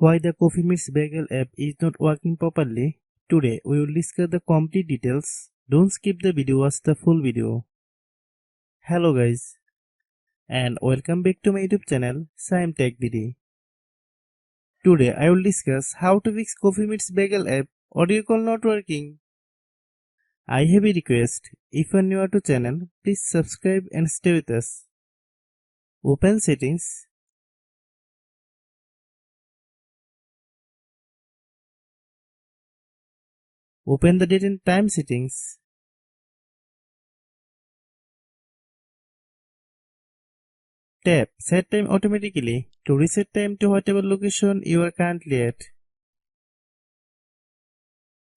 why the Coffee Meets Bagel app is not working properly. Today we will discuss the complete details. Don't skip the video, watch the full video. Hello guys and welcome back to my YouTube channel Shaem Tech BD. Today I will discuss how to fix Coffee Meets Bagel app audio call not working. I have a request. If you are new to channel, please subscribe and stay with us. Open settings. Open the date and time settings. Tap Set Time automatically to reset time to whatever location you are currently at.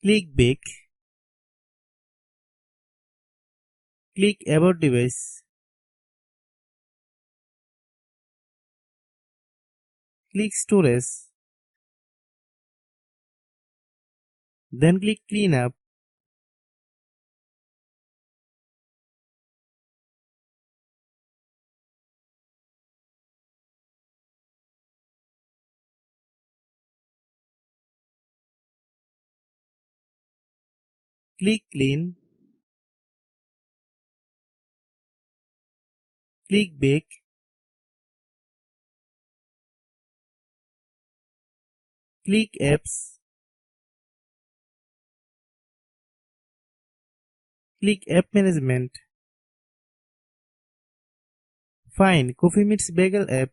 Click Back. Click About Device. Click Storage. Then click Clean Up. Click Clean. Click Back. Click Apps. Click App Management. Find Coffee Meets Bagel app.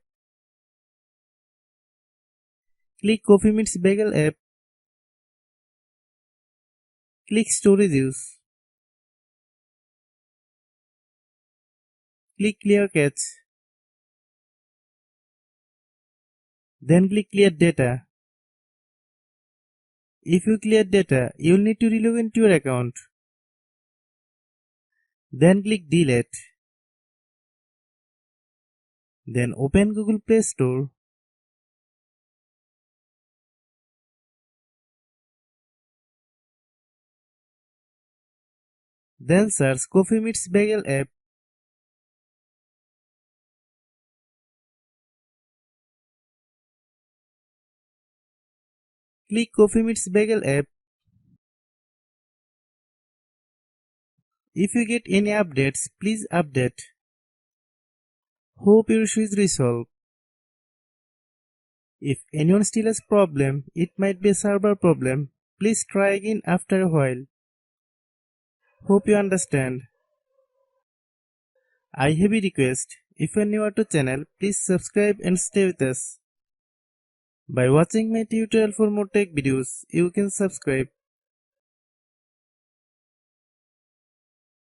Click Coffee Meets Bagel app. Click Storage Use. Click Clear Cache. Then click Clear Data. If you clear data, you will need to relog into your account. Then click Delete. Then open Google Play Store. Then search Coffee Meets Bagel app. Click Coffee Meets Bagel app. If you get any updates, please update. Hope your issue is resolved. If anyone still has problem, it might be a server problem. Please try again after a while. Hope you understand. I have a request. If you are new to channel, please subscribe and stay with us. By watching my tutorial for more tech videos, you can subscribe.